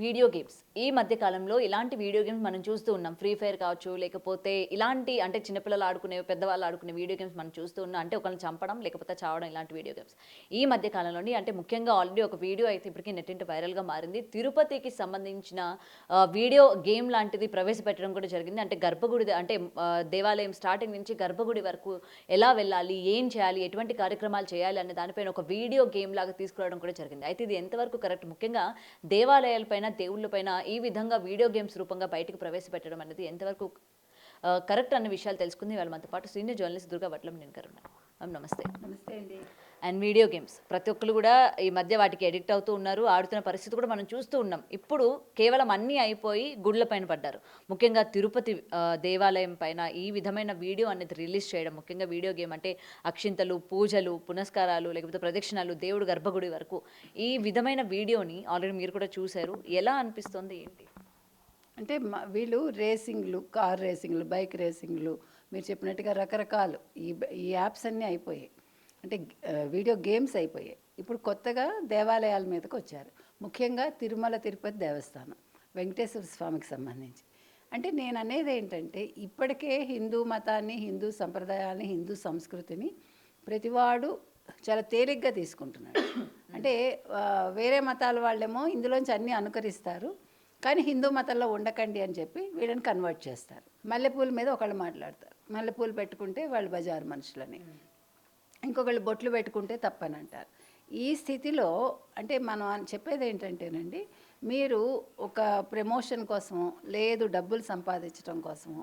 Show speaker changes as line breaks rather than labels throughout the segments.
Video games ఈ మధ్య కాలంలో ఇలాంటి వీడియో గేమ్స్ మనం చూస్తూ ఉన్నాం. ఫ్రీ ఫైర్ కావచ్చు, లేకపోతే ఇలాంటి అంటే చిన్నపిల్లలు ఆడుకునేవి, పెద్దవాళ్ళు ఆడుకునే వీడియో గేమ్స్ మనం చూస్తూ ఉన్నాం. అంటే ఒకళ్ళని చంపడం, లేకపోతే చావడం ఇలాంటి వీడియో గేమ్స్. ఈ మధ్య కాలంలోని అంటే ముఖ్యంగా ఆల్రెడీ ఒక వీడియో అయితే ఇప్పటికి నెట్టింట వైరల్‌గా మారింది. తిరుపతికి సంబంధించిన వీడియో గేమ్ లాంటిది ప్రవేశపెట్టడం కూడా జరిగింది. అంటే గర్భగుడి అంటే దేవాలయం స్టార్టింగ్ నుంచి గర్భగుడి వరకు ఎలా వెళ్ళాలి? ఏం చేయాలి? ఎటువంటి కార్యక్రమాలు చేయాలి? అనే దానిపైన ఒక వీడియో గేమ్ లాగా తీసుకురావడం కూడా జరిగింది. అయితే ఇది ఎంతవరకు కరెక్ట్? ముఖ్యంగా దేవాలయాలపైన, దేవుళ్ళపైన ఈ విధంగా వీడియో గేమ్స్ రూపంగా బయటకు ప్రవేశపెట్టడం అనేది ఎంతవరకు కరెక్ట్ అన్న విషయాలు తెలుసుకుంది. ఇవాళ మనతో పాటు సీనియర్ జర్నలిస్ట్ దుర్గా వడ్లంనేని గారు ఉన్నారు. మ్యామ్ నమస్తే.
నమస్తే అండి.
అండ్ వీడియో గేమ్స్ ప్రతి ఒక్కరు కూడా ఈ మధ్య వాటికి అడిక్ట్ అవుతూ ఉన్నారు. ఆడుతున్న పరిస్థితి కూడా మనం చూస్తూ ఉన్నాం. ఇప్పుడు కేవలం అన్నీ అయిపోయి గుడ్ల పైన పడ్డారు. ముఖ్యంగా తిరుపతి దేవాలయం పైన ఈ విధమైన వీడియో అనేది రిలీజ్ చేయడం, ముఖ్యంగా వీడియో గేమ్ అంటే అక్షింతలు, పూజలు, పునస్కారాలు, లేకపోతే ప్రదక్షిణాలు, దేవుడు గర్భగుడి వరకు ఈ విధమైన వీడియోని ఆల్రెడీ మీరు కూడా చూశారు. ఎలా అనిపిస్తుంది ఏంటి?
అంటే వీళ్ళు రేసింగ్లు, కార్ రేసింగ్లు, బైక్ రేసింగ్లు, మీరు చెప్పినట్టుగా రకరకాలు ఈ యాప్స్ అన్నీ అయిపోయాయి. అంటే వీడియో గేమ్స్ అయిపోయాయి. ఇప్పుడు కొత్తగా దేవాలయాల మీదకి వచ్చారు. ముఖ్యంగా తిరుమల తిరుపతి దేవస్థానం, వెంకటేశ్వర స్వామికి సంబంధించి. అంటే నేను అనేది ఏంటంటే, ఇప్పటికే హిందూ మతాన్ని, హిందూ సంప్రదాయాన్ని, హిందూ సంస్కృతిని ప్రతివాడు చాలా తేలిగ్గా తీసుకుంటున్నాడు. అంటే వేరే మతాల వాళ్ళేమో ఇందులోంచి అన్నీ అనుకరిస్తారు, కానీ హిందూ మతంలో ఉండకండి అని చెప్పి వీళ్ళని కన్వర్ట్ చేస్తారు. మల్లెపూల మీద ఒకళ్ళు మాట్లాడతారు, మల్లెపూలు పెట్టుకుంటే వాళ్ళు బజారు మనుషులని, ఇంకొకళ్ళు బొట్లు పెట్టుకుంటే తప్పని అంటారు. ఈ స్థితిలో అంటే మనం చెప్పేది ఏంటంటేనండి, మీరు ఒక ప్రమోషన్ కోసమో లేదు డబ్బులు సంపాదించడం కోసమో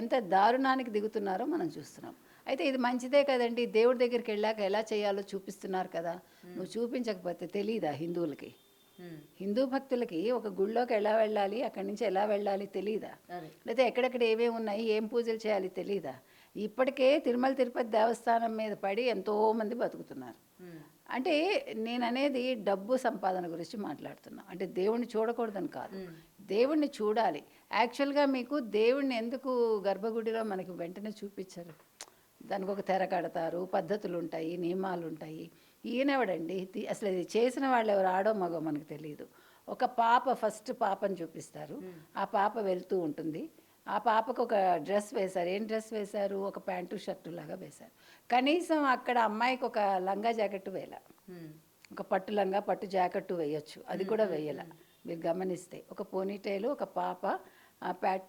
ఎంత దారుణానికి దిగుతున్నారో మనం చూస్తున్నాం. అయితే ఇది మంచిదే కదండి, దేవుడి దగ్గరికి వెళ్ళాక ఎలా చేయాలో చూపిస్తున్నారు కదా. నువ్వు చూపించకపోతే తెలీదా హిందువులకి? హిందూ భక్తులకి ఒక గుళ్ళోకి ఎలా వెళ్ళాలి, అక్కడి నుంచి ఎలా వెళ్ళాలి తెలీదా? లేకపోతే ఎక్కడెక్కడ ఏమేమి ఉన్నాయి, ఏం పూజలు చేయాలి తెలీదా? ఇప్పటికే తిరుమల తిరుపతి దేవస్థానం మీద పడి ఎంతోమంది బతుకుతున్నారు. అంటే నేను అనేది డబ్బు సంపాదన గురించి మాట్లాడుతున్నా. అంటే దేవుణ్ణి చూడకూడదని కాదు, దేవుణ్ణి చూడాలి. యాక్చువల్గా మీకు దేవుణ్ణి ఎందుకు గర్భగుడిలో మనకి వెంటనే చూపించరు? దానికి ఒక తెర కడతారు, పద్ధతులు ఉంటాయి, నియమాలు ఉంటాయి. ఈయనెవడండి అసలు ఇది చేసిన వాళ్ళు ఎవరు, ఆడో మగో మనకు తెలియదు. ఒక పాప, ఫస్ట్ పాపను చూపిస్తారు. ఆ పాప వెళ్తూ ఉంటుంది. ఆ పాపకు ఒక డ్రెస్ వేశారు. ఏం డ్రెస్ వేశారు? ఒక ప్యాంటు షర్టు లాగా వేశారు. కనీసం అక్కడ అమ్మాయికి ఒక లంగా జాకెట్ వేయాల, ఒక పట్టు లంగా పట్టు జాకెట్టు వేయొచ్చు, అది కూడా వేయాల. మీరు గమనిస్తే ఒక పోనీటైలు, ఒక పాప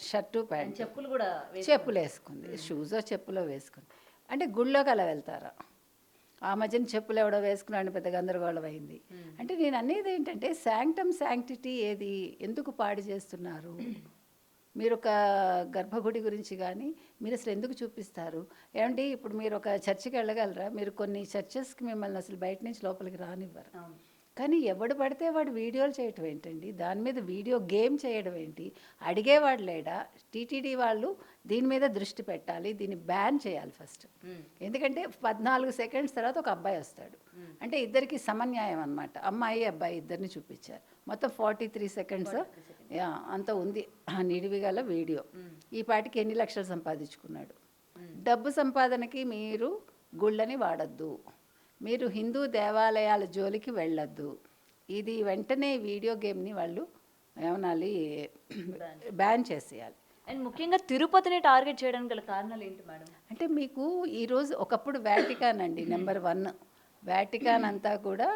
షర్టు ప్యాంట్,
చెప్పులు కూడా
చెప్పులు వేసుకుంది, షూజో చెప్పులో వేసుకుంది. అంటే గుళ్ళోకి అలా వెళ్తారా? ఆ మధ్యన చెప్పులు ఎవడో వేసుకున్నాడు, పెద్ద గందరగోళం అయింది. అంటే నేను అనేది ఏంటంటే, శాంక్టిటీ ఏది, ఎందుకు పాడు చేస్తున్నారు? మీరు ఒక గర్భగుడి గురించి కానీ మీరు అసలు ఎందుకు చూపిస్తారు? ఏమంటే ఇప్పుడు మీరు ఒక చర్చికి వెళ్ళగలరా? మీరు కొన్ని చర్చెస్కి మిమ్మల్ని అసలు బయట నుంచి లోపలికి రానివ్వరు. కానీ ఎవడు పడితే వాడు వీడియోలు చేయటం ఏంటండి? దాని మీద వీడియో గేమ్ చేయడం ఏంటి? అడిగేవాడు లేడా? టీటీడీ వాళ్ళు దీని మీద దృష్టి పెట్టాలి, దీన్ని బ్యాన్ చేయాలి ఫస్ట్. ఎందుకంటే 14 సెకండ్స్ తర్వాత ఒక అబ్బాయి వస్తాడు. అంటే ఇద్దరికి సమన్యాయం అనమాట. అమ్మాయి అబ్బాయి ఇద్దరిని చూపించారు. మొత్తం 43 సెకండ్స్ అంత ఉంది నిడివి గల వీడియో. ఈ పాటికి ఎన్ని లక్షలు సంపాదించుకున్నాడు? డబ్బు సంపాదనకి మీరు గుళ్ళని వాడద్దు, మీరు హిందూ దేవాలయాల జోలికి వెళ్ళొద్దు. ఇది వెంటనే వీడియో గేమ్ని వాళ్ళు ఏమనాలి, బ్యాన్ చేసేయాలి.
అండ్ ముఖ్యంగా తిరుపతిని టార్గెట్ చేయడానికి గల కారణాలు ఏంటి మేడం?
అంటే మీకు ఈరోజు ఒకప్పుడు వాటికాన్ అండి నెంబర్ 1. వాటికాన్ అంతా కూడా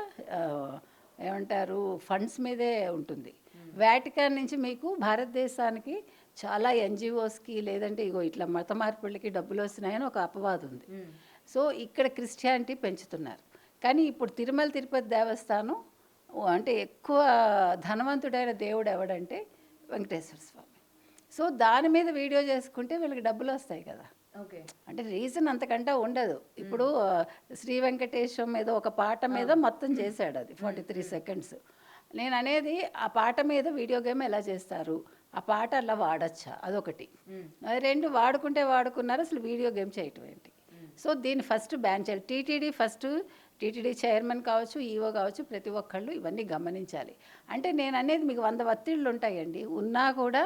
ఏమంటారు, ఫండ్స్ మీదే ఉంటుంది. వాటికాన్ నుంచి మీకు భారతదేశానికి చాలా ఎన్జిఓస్కి, లేదంటే ఇగో ఇట్లా మత మార్పులకి డబ్బులు వస్తున్నాయని ఒక అపవాదం ఉంది. సో ఇక్కడ క్రిస్టియానిటీ పెంచుతున్నారు. కానీ ఇప్పుడు తిరుమల తిరుపతి దేవస్థానం అంటే ఎక్కువ ధనవంతుడైన దేవుడు ఎవడంటే వెంకటేశ్వర స్వామి. సో దాని మీద వీడియో చేసుకుంటే వీళ్ళకి డబ్బులు వస్తాయి కదా.
ఓకే,
అంటే రీజన్ అంతకంటే ఉండదు. ఇప్పుడు శ్రీ వెంకటేశ్వరం మీద ఒక పాట మీద మొత్తం చేశాడు, అది 43 సెకండ్స్. నేను అనేది ఆ పాట మీద వీడియో గేమ్ ఎలా చేస్తారు, ఆ పాట అలా వాడచ్చా, అదొకటి. 2 వాడుకుంటే వాడుకున్నారు, అసలు వీడియో గేమ్ చేయటం ఏంటి? సో దీన్ని ఫస్ట్ బ్యాన్ చేయాలి. టీటీడీ చైర్మన్ కావచ్చు, ఈఓ కావచ్చు, ప్రతి ఒక్కళ్ళు ఇవన్నీ గమనించాలి. అంటే నేను అనేది మీకు 100 ఒత్తిళ్ళు ఉంటాయండి, ఉన్నా కూడా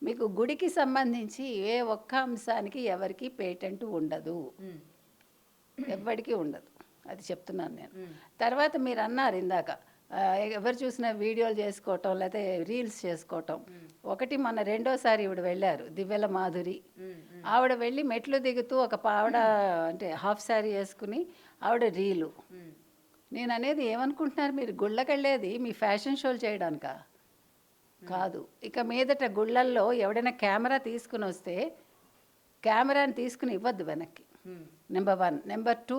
మీకు గుడికి సంబంధించి ఏ ఒక్క అంశానికి ఎవరికి పేటెంట్ ఉండదు, ఎవ్వడికి ఉండదు. అది చెప్తున్నాను నేను. తర్వాత మీరు అన్నారు ఇందాక ఎవరు చూసినా వీడియోలు చేసుకోవటం లేకపోతే రీల్స్ చేసుకోవటం. ఒకటి మన రెండోసారి ఈవిడ వెళ్ళారు దివ్యల మాధురి. ఆవిడ వెళ్ళి మెట్లు దిగుతూ ఒక ఆవిడ అంటే హాఫ్ శారీ వేసుకుని ఆవిడ రీలు. నేను అనేది ఏమనుకుంటున్నారు మీరు, గుళ్ళకెళ్ళేది మీ ఫ్యాషన్ షోలు చేయడానికా? కాదు. ఇక మీదట గుళ్ళల్లో ఎవడైనా కెమెరా తీసుకుని వస్తే కెమెరాని తీసుకుని ఇవ్వద్దు వెనక్కి, నెంబర్ 1. నెంబర్ 2,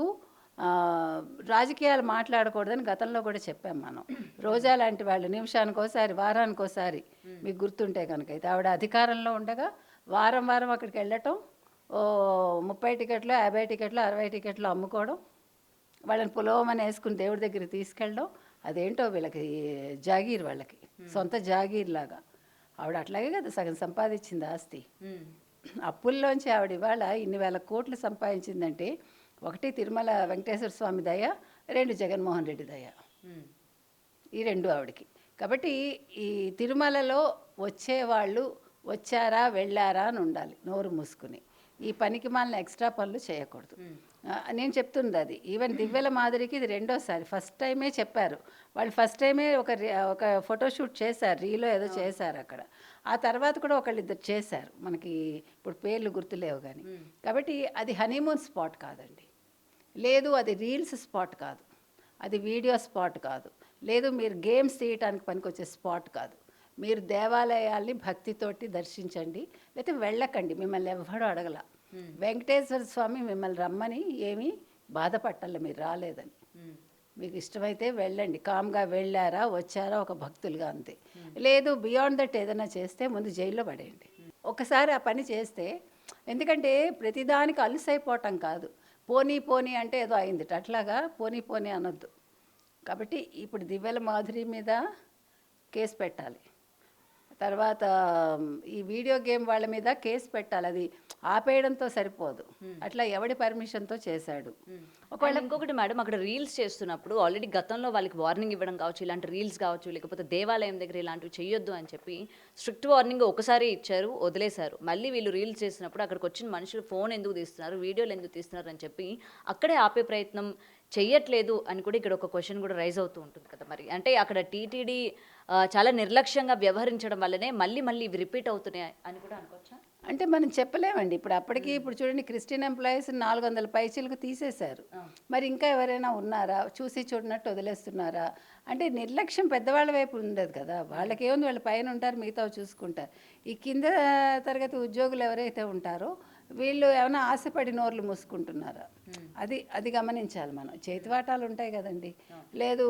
రాజకీయాలు మాట్లాడకూడదని గతంలో కూడా చెప్పాం మనం. రోజా లాంటి వాళ్ళు నిమిషానికోసారి వారానికోసారి మీకు గుర్తుంటే కనుక అయితే ఆవిడ అధికారంలో ఉండగా వారం వారం అక్కడికి వెళ్ళటం, 30 టికెట్లు 50 టికెట్లు 60 టికెట్లు అమ్ముకోవడం, వాళ్ళని పులోమని వేసుకుని దేవుడి దగ్గరికి తీసుకెళ్ళడం. అదేంటో వీళ్ళకి జాగీర్, వాళ్ళకి సొంత జాగీర్ లాగా. ఆవిడ అట్లాగే కదా సగం సంపాదించింది ఆస్తి. అప్పుల్లోంచి ఆవిడ ఇవాళ ఇన్ని వేల కోట్లు సంపాదించిందంటే 1 తిరుమల వెంకటేశ్వర స్వామి దయ, 2 జగన్మోహన్ రెడ్డి దయ. ఈ 2 ఆవిడకి. కాబట్టి ఈ తిరుమలలో వచ్చేవాళ్ళు వచ్చారా వెళ్ళారా అని ఉండాలి, నోరు మూసుకుని. ఈ పనికి మాలిన ఎక్స్ట్రా పనులు చేయకూడదు. నేను చెప్తుంది అది. ఈవెన్ దివ్యల మాదిరికి ఇది రెండోసారి. ఫస్ట్ టైమే చెప్పారు వాళ్ళు, ఫస్ట్ టైమే ఒక ఫోటోషూట్ చేశారు, రీలో ఏదో చేశారు అక్కడ. ఆ తర్వాత కూడా ఒకళ్ళిద్దరు చేశారు, మనకి ఇప్పుడు పేర్లు గుర్తులేవు కానీ. కాబట్టి అది హనీమూన్ స్పాట్ కాదండి, లేదు అది రీల్స్ స్పాట్ కాదు, అది వీడియో స్పాట్ కాదు, లేదు మీరు గేమ్స్ తీయటానికి పనికొచ్చే స్పాట్ కాదు. మీరు దేవాలయాల్ని భక్తితోటి దర్శించండి, లేకపోతే వెళ్ళకండి, మిమ్మల్ని ఎవ్వడూ అడగల. వెంకటేశ్వర స్వామి మిమ్మల్ని రమ్మని ఏమీ బాధపట్టాలి మీరు రాలేదని. మీకు ఇష్టమైతే వెళ్ళండి, కామ్గా వెళ్ళారా వచ్చారా ఒక భక్తులుగా, అంతే. లేదు బియాండ్ దట్ ఏదైనా చేస్తే ముందు జైల్లో పడేయండి. ఒకసారి ఆ పని చేస్తే, ఎందుకంటే ప్రతిదానికి అలుసైపోవటం కాదు. పోనీ పోనీ అంటే ఏదో అయింది, అట్లాగా పోనీ పోనీ అనొద్దు. కాబట్టి ఇప్పుడు దివ్యల మాధురి మీద కేసు పెట్టాలి, తర్వాత ఈ వీడియో గేమ్ వాళ్ళ మీద కేసు పెట్టాలి. అది ఆపేయడంతో సరిపోదు, అట్లా ఎవడి పర్మిషన్తో చేశాడు.
ఒకవేళ ఇంకొకటి మేడం, అక్కడ రీల్స్ చేస్తున్నప్పుడు ఆల్రెడీ గతంలో వాళ్ళకి వార్నింగ్ ఇవ్వడం కావచ్చు, ఇలాంటి రీల్స్ కావచ్చు, లేకపోతే దేవాలయం దగ్గర ఇలాంటివి చేయొద్దు అని చెప్పి స్ట్రిక్ట్ వార్నింగ్ ఒకసారి ఇచ్చారు, వదిలేశారు. మళ్ళీ వీళ్ళు రీల్స్ చేసినప్పుడు అక్కడికి వచ్చిన మనుషులు ఫోన్ ఎందుకు తీస్తున్నారు, వీడియోలు ఎందుకు తీస్తున్నారు అని చెప్పి అక్కడే ఆపే ప్రయత్నం చెయ్యట్లేదు అని కూడా ఇక్కడ ఒక క్వశ్చన్ కూడా రైజ్ అవుతూ ఉంటుంది కదా. మరి అంటే అక్కడ టీటీడీ చాలా నిర్లక్ష్యంగా వ్యవహరించడం వల్లనే మళ్ళీ మళ్ళీ ఇవి రిపీట్ అవుతున్నాయి అని కూడా అనుకోవచ్చా?
అంటే మనం చెప్పలేమండి. ఇప్పుడు అప్పటికి ఇప్పుడు చూడండి, క్రిస్టియన్ ఎంప్లాయీస్ 400 పైచీలకు తీసేశారు. మరి ఇంకా ఎవరైనా ఉన్నారా, చూసి చూడనట్టు వదిలేస్తున్నారా? అంటే నిర్లక్ష్యం పెద్దవాళ్ళ వైపు ఉండదు కదా. వాళ్ళకి ఏముంది, వాళ్ళ పైన ఉంటారు, మిగతా చూసుకుంటారు. ఈ కింద తరగతి ఉద్యోగులు ఎవరైతే ఉంటారో వీళ్ళు ఏమైనా ఆశపడి నోర్లు మూసుకుంటున్నారా? అది గమనించాలి మనం. చేతివాటాలు ఉంటాయి కదండి, లేదు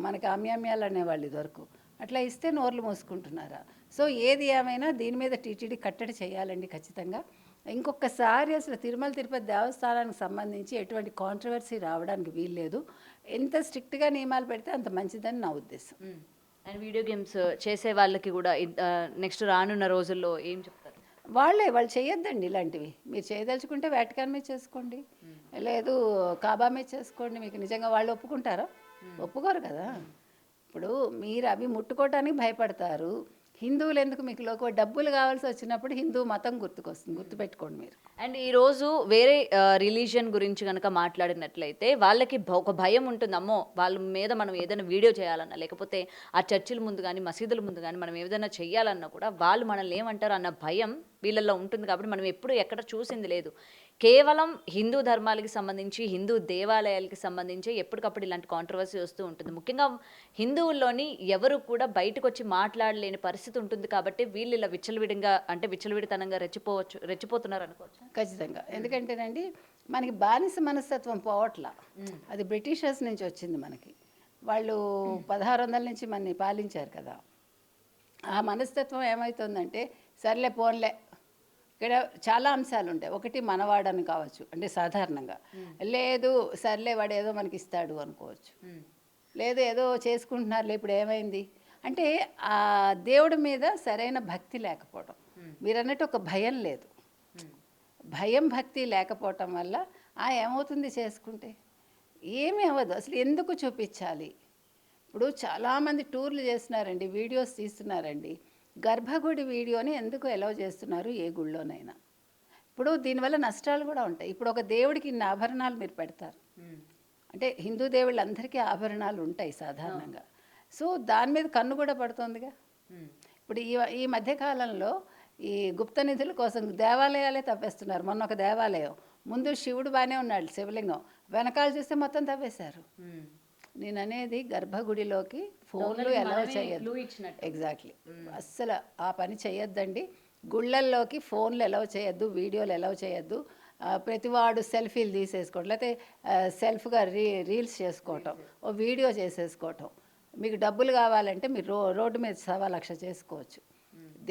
మనకి అమ్యామ్యాలు అనేవాళ్ళు ఇదివరకు, అట్లా ఇస్తే నోర్లు మూసుకుంటున్నారా? సో ఏది ఏమైనా దీని మీద టీటీడీ కట్టడి చేయాలండి ఖచ్చితంగా. ఇంకొకసారి అసలు తిరుమల తిరుపతి దేవస్థానానికి సంబంధించి ఎటువంటి కాంట్రవర్సీ రావడానికి వీల్లేదు. ఎంత స్ట్రిక్ట్గా నియమాలు పెడితే అంత మంచిదని నా ఉద్దేశం.
అండ్ వీడియో గేమ్స్ చేసే వాళ్ళకి కూడా నెక్స్ట్ రానున్న రోజుల్లో ఏం చెప్తారు?
వాళ్ళు చేయొద్దండి ఇలాంటివి. మీరు చేయదలుచుకుంటే వాటికాన్ మీద చేసుకోండి, లేదు కాబా మీద చేసుకోండి. మీకు నిజంగా వాళ్ళు ఒప్పుకుంటారా? ఒప్పుకోరు కదా. ఇప్పుడు మీరు అవి ముట్టుకోవటానికి భయపడతారు. హిందువులు ఎందుకు మీకు డబ్బులు కావాల్సి వచ్చినప్పుడు హిందూ మతం గుర్తుకొస్తుంది, గుర్తుపెట్టుకోండి మీరు.
అండ్ ఈరోజు వేరే రిలీజియన్ గురించి కనుక మాట్లాడినట్లయితే వాళ్ళకి ఒక భయం ఉంటుంది, అమ్మో వాళ్ళ మీద మనం ఏదైనా వీడియో చేయాలన్నా, లేకపోతే ఆ చర్చిల ముందు కానీ మసీదుల ముందు కానీ మనం ఏదైనా చెయ్యాలన్నా కూడా వాళ్ళు మనల్ని ఏమంటారు అన్న భయం వీళ్ళల్లో ఉంటుంది. కాబట్టి మనం ఎప్పుడు ఎక్కడ చూసింది లేదు. కేవలం హిందూ ధర్మాలకి సంబంధించి, హిందూ దేవాలయాలకి సంబంధించి ఎప్పటికప్పుడు ఇలాంటి కాంట్రవర్సీ వస్తూ ఉంటుంది. ముఖ్యంగా హిందువుల్లోని ఎవరు కూడా బయటకు వచ్చి మాట్లాడలేని పరిస్థితి ఉంటుంది. కాబట్టి వీళ్ళు ఇలా విచ్చలవిడితనంగా రెచ్చిపోతున్నారు అనుకోవచ్చు.
ఖచ్చితంగా. ఎందుకంటేనండి మనకి బానిస మనస్తత్వం పోవట్లా, అది బ్రిటిషర్స్ నుంచి వచ్చింది మనకి. వాళ్ళు 1600 నుంచి మనని పాలించారు కదా. ఆ మనస్తత్వం ఏమవుతుందంటే, సర్లే పోన్లే, ఇక్కడ చాలా అంశాలు ఉంటాయి. ఒకటి మనవాడని కావచ్చు, అంటే సాధారణంగా, లేదు సర్లే వాడు ఏదో మనకి ఇస్తాడు అనుకోవచ్చు, లేదు ఏదో చేసుకుంటున్నారులే ఇప్పుడు ఏమైంది అంటే ఆ దేవుడి మీద సరైన భక్తి లేకపోవడం. మీరు అన్నట్టు ఒక భయం లేదు, భయం భక్తి లేకపోవటం వల్ల ఏమవుతుంది చేసుకుంటే ఏమీ అవ్వదు. అసలు ఎందుకు చూపించాలి? ఇప్పుడు చాలామంది టూర్లు చేస్తున్నారండి, వీడియోస్ తీస్తున్నారండి. గర్భగుడి వీడియోని ఎందుకు ఎలవ్ చేస్తున్నారు ఏ గుళ్ళోనైనా? ఇప్పుడు దీనివల్ల నష్టాలు కూడా ఉంటాయి. ఇప్పుడు ఒక దేవుడికి ఇన్ని ఆభరణాలు మీరు పెడతారు అంటే, హిందూ దేవుళ్ళందరికీ ఆభరణాలు ఉంటాయి సాధారణంగా. సో దాని మీద కన్ను కూడా పడుతోందిగా. ఇప్పుడు ఈ మధ్య కాలంలో ఈ గుప్త నిధుల కోసం దేవాలయాలే తవ్వేస్తున్నారు. మొన్న ఒక దేవాలయం ముందు శివుడు బాగానే ఉన్నాడు, శివలింగం, వెనకాల చూస్తే మొత్తం తవ్వేశారు. నేను అనేది గర్భగుడిలోకి ఫోన్లు ఎలా చేయొద్దు. ఎగ్జాక్ట్లీ, అస్సలు ఆ పని చేయొద్దండి. గుళ్ళల్లోకి ఫోన్లు ఎలా చేయొద్దు, వీడియోలు ఎలా చేయొద్దు. ప్రతివాడు సెల్ఫీలు తీసేసుకోవటం, లేకపోతే సెల్ఫ్గా రీల్స్ చేసుకోవటం, ఓ వీడియో చేసేసుకోవటం. మీకు డబ్బులు కావాలంటే మీరు రోడ్డు మీద 1,00,000 చేసుకోవచ్చు.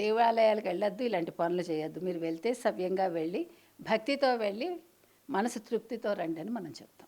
దేవాలయాలకు వెళ్ళొద్దు, ఇలాంటి పనులు చేయొద్దు. మీరు వెళ్తే సవ్యంగా వెళ్ళి భక్తితో వెళ్ళి మనసు తృప్తితో రండి అని మనం చెప్తాం.